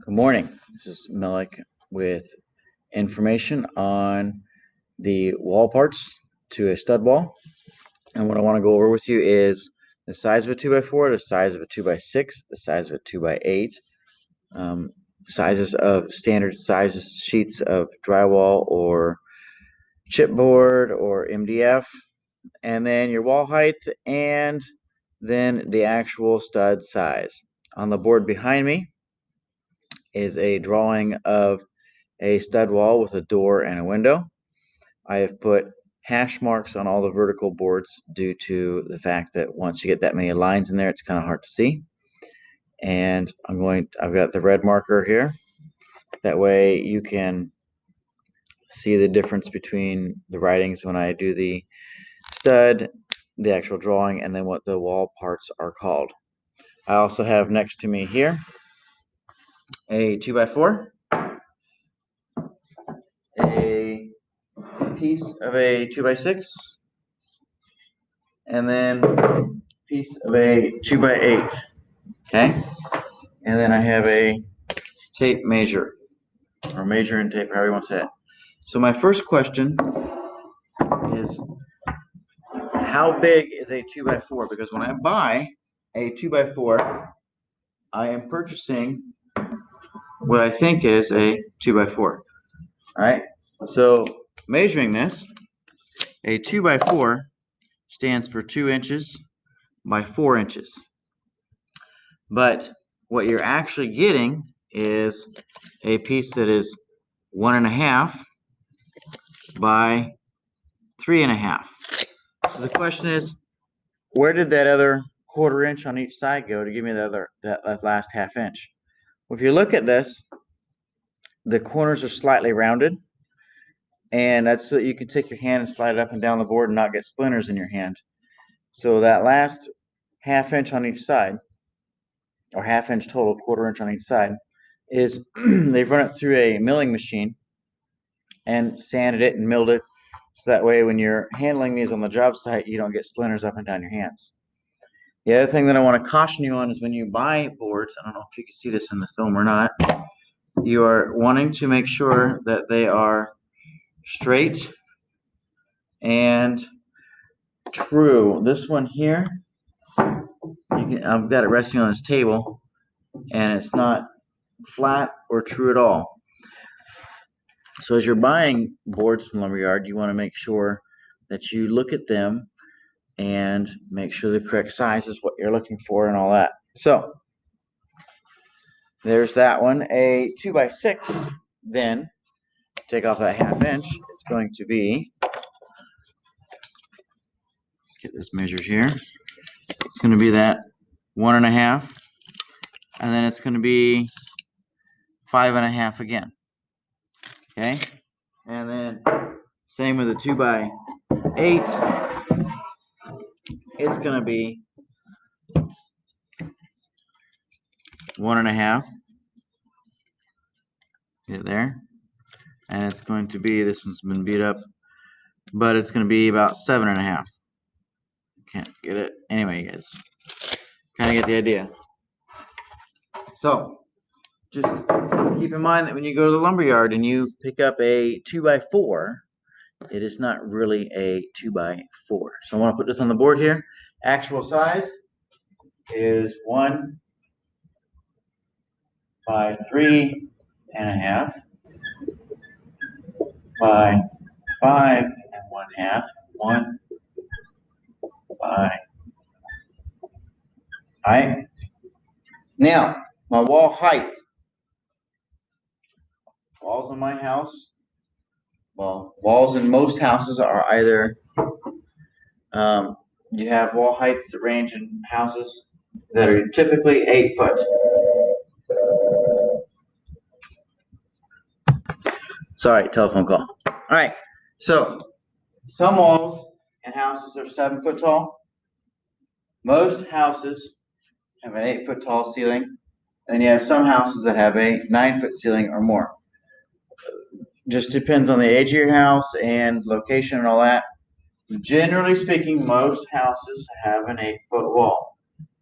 Good morning. This is Mellick with information on the wall parts to a stud wall. And what I want to go over with you is the size of a 2x4, the size of a 2x6, the size of a 2x8, sizes of standard sizes sheets of drywall or chipboard or MDF, and then your wall height, and then the actual stud size. On the board behind me is a drawing of a stud wall with a door and a window. I have put hash marks on all the vertical boards due to the fact that once you get that many lines in there, it's kind of hard to see. And I've got the red marker here. That way you can see the difference between the writings when I do the stud, the actual drawing, and then what the wall parts are called. I also have next to me here a 2x4, a piece of a 2x6, and then a piece of a 2x8. Okay, and then I have a tape measure, or measure and tape, however you want to say it. So my first question is, how big is a 2x4? Because when I buy a 2x4, I am purchasing what I think is a 2x4. All right, so measuring this, a 2x4 stands for 2 inches by 4 inches. But what you're actually getting is a piece that is 1.5 by 3.5. So the question is, where did that other 1/4 inch on each side go to give me that last 1/2 inch? Well, if you look at this, the corners are slightly rounded, and that's so that you can take your hand and slide it up and down the board and not get splinters in your hand. So that last 1/2 inch on each side, or 1/2 inch total, 1/4 inch on each side, is they've run it through a milling machine and sanded it and milled it, so that way when you're handling these on the job site, you don't get splinters up and down your hands. The other thing that I want to caution you on is when you buy boards, I don't know if you can see this in the film or not, you are wanting to make sure that they are straight and true. This one here, I've got it resting on this table, and it's not flat or true at all. So as you're buying boards from Lumberyard, you want to make sure that you look at them and make sure the correct size is what you're looking for and all that. So there's that one. A 2x6, then take off that 1/2 inch. It's going to be, get this measured here. It's going to be that 1.5, and then it's going to be 5.5 again. Okay, and then same with a 2x8. It's going to be 1.5. Get it there, and it's going to be, this one's been beat up, but it's going to be about 7.5. Can't get it. Anyway, you guys kind of get the idea. So just keep in mind that when you go to the lumberyard and you pick up a 2x4, it is not really a 2x4. So I want to put this on the board here. Actual size is 1 by 3.5 by 5.5. 1 by. All right. Now, my wall height. Walls in my house, well, walls in most houses are either, you have wall heights that range in houses that are typically 8 foot. Sorry, telephone call. All right, so some walls and houses are 7 foot tall. Most houses have an 8 foot tall ceiling, and you have some houses that have a 9 foot ceiling or more. Just depends on the age of your house and location and all that. Generally speaking, most houses have an 8 foot wall,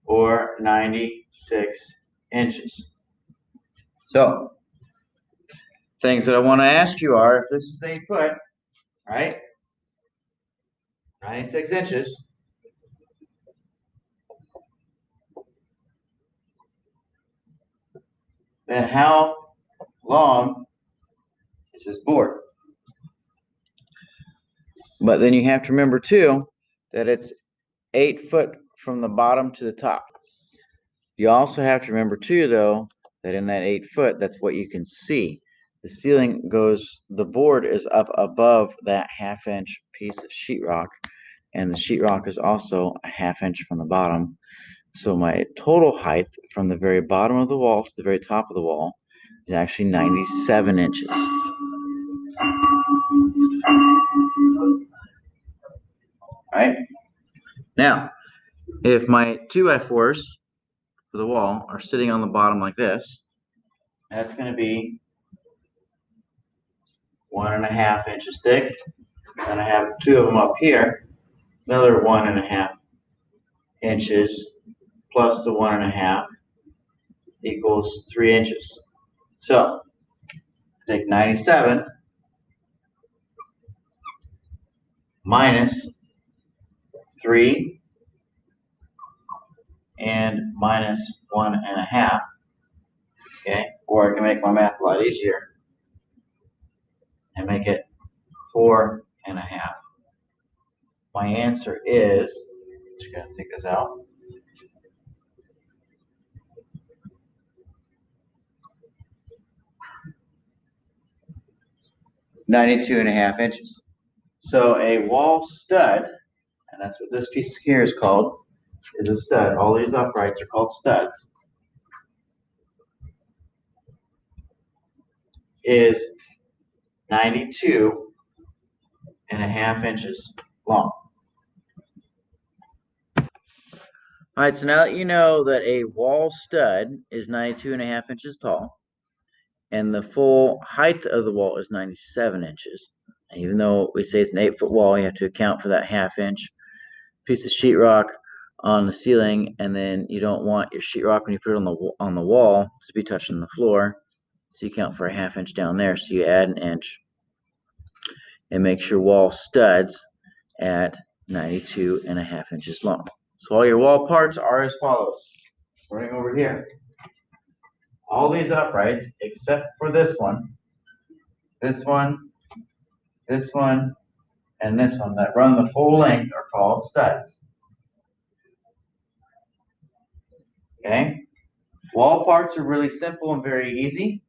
or 96 inches. So, things that I want to ask you are, if this is 8 foot, right? 96 inches. Then how long is this board? But then you have to remember too that it's 8 foot from the bottom to the top. You also have to remember too, though, that in that 8 foot, that's what you can see. The ceiling goes, the board is up above that half-inch piece of sheetrock, and the sheetrock is also a half-inch from the bottom. So my total height from the very bottom of the wall to the very top of the wall is actually 97 inches. Right? Now, if my 2x4s for the wall are sitting on the bottom like this, that's going to be 1.5 inches thick. And I have 2 of them up here. It's another 1.5 inches plus the 1.5 equals 3 inches. So take 97 minus 3 and minus 1.5. Okay, or I can make my math a lot easier and make it 4.5. My answer is, just gotta think this out. (92.5 inches). So a wall stud, and that's what this piece here is called, is a stud. All these uprights are called studs. Is 92.5 inches long. All right, so now that you know that a wall stud is 92.5 inches tall, and the full height of the wall is 97 inches, and even though we say it's an 8 foot wall, you have to account for that half-inch piece of sheetrock on the ceiling, and then you don't want your sheetrock when you put it on the wall to be touching the floor, so you count for a half-inch down there. So you add an inch and makes your wall studs at 92.5 inches long. So all your wall parts are as follows. Running over here. All these uprights, except for this one, this one, this one, and this one that run the full length are called studs. Okay? Wall parts are really simple and very easy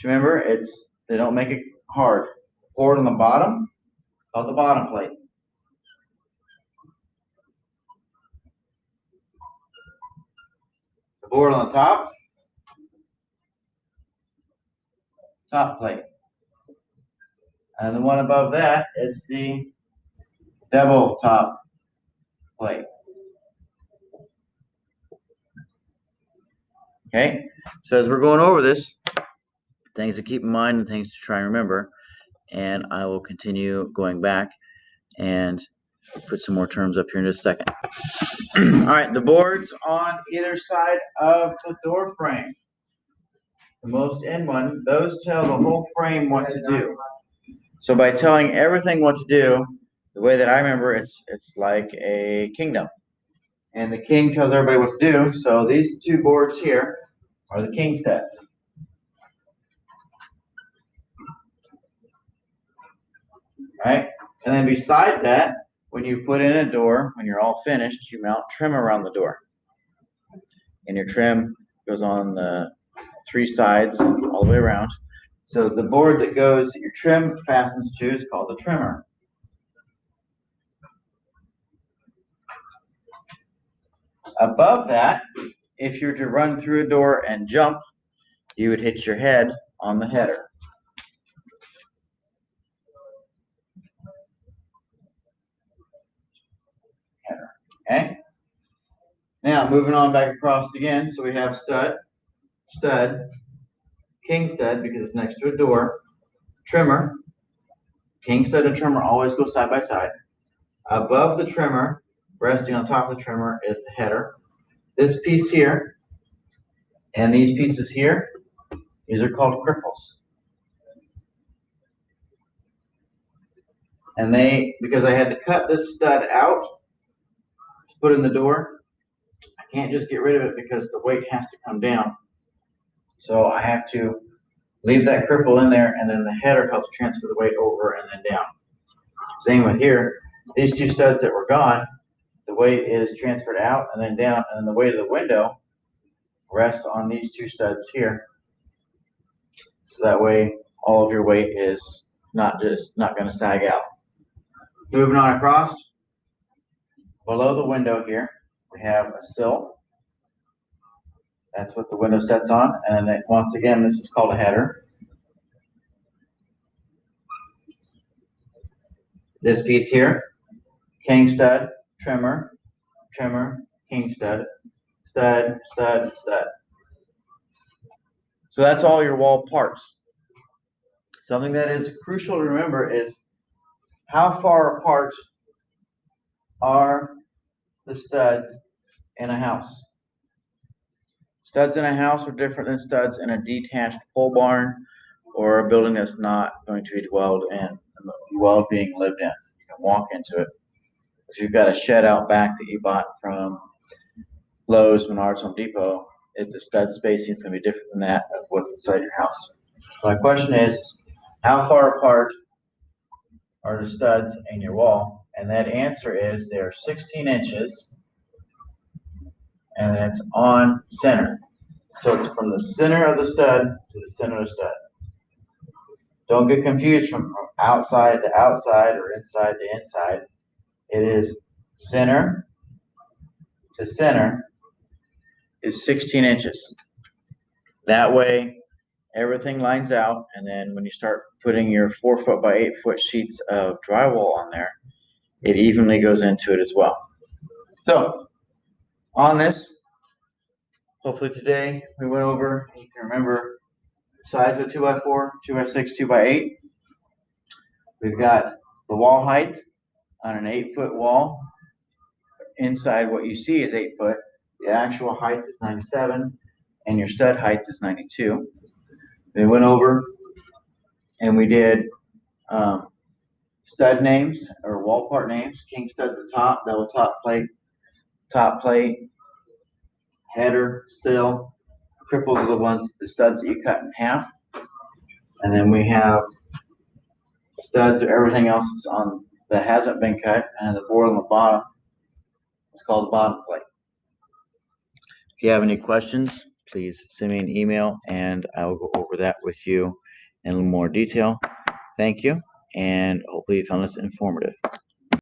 to remember. They don't make it hard. Board on the bottom, called the bottom plate. The board on the top plate. And the one above that is the double top plate. Okay, so as we're going over this, things to keep in mind and things to try and remember, and I will continue going back and put some more terms up here in just a second. All right, the boards on either side of the door frame. The most end one, those tell the whole frame what to do. So by telling everything what to do, the way that I remember, it's like a kingdom. And the king tells everybody what to do. So these 2 boards here are the king studs. Right? And then beside that, when you put in a door, when you're all finished, you mount trim around the door. And your trim goes on the 3 sides all the way around. So the board that your trim fastens to is called the trimmer. Above that, if you're to run through a door and jump, you would hit your head on the header. Okay? Now, moving on back across again, so we have stud, king stud, because it's next to a door, trimmer. King stud and trimmer always go side by side. Above the trimmer, resting on top of the trimmer, is the header. This piece here and these pieces here These are called cripples. And because I had to cut this stud out to put in the door, I can't just get rid of it because the weight has to come down. So I have to leave that cripple in there, and then the header helps transfer the weight over and then down. Same with here. These two studs that were gone, the weight is transferred out and then down, and then the weight of the window rests on these two studs here. So that way all of your weight is not going to sag out. Moving on across, below the window here, we have a sill. That's what the window sets on. And then once again, this is called a header. This piece here, king stud, trimmer, trimmer, king stud, stud, stud, stud. So that's all your wall parts. Something that is crucial to remember is how far apart are the studs in a house. Studs in a house are different than studs in a detached pole barn or a building that's not going to be dwelled being lived in. You can walk into it. If you've got a shed out back that you bought from Lowe's, Menards, Home Depot, if the stud spacing is going to be different than that of what's inside your house. So my question is, how far apart are the studs in your wall? And that answer is they're 16 inches, and it's on center. So it's from the center of the stud to the center of the stud. Don't get confused from outside to outside or inside to inside. It is center to center is 16 inches. That way everything lines out, and then when you start putting your 4 foot by 8 foot sheets of drywall on there, it evenly goes into it as well. So on this, hopefully today we went over, you can remember the size of 2x4, 2x6, 2x8. We've got the wall height on an 8 foot wall. Inside what you see is 8 foot. The actual height is 97, and your stud height is 92. We went over and we did stud names or wall part names. King stud's at the top, double top plate, header, sill. Cripples are the studs that you cut in half. And then we have studs or everything else that hasn't been cut, and the board on the bottom, it's called the bottom plate. If you have any questions, please send me an email and I will go over that with you in a little more detail. Thank you, and hopefully you found this informative.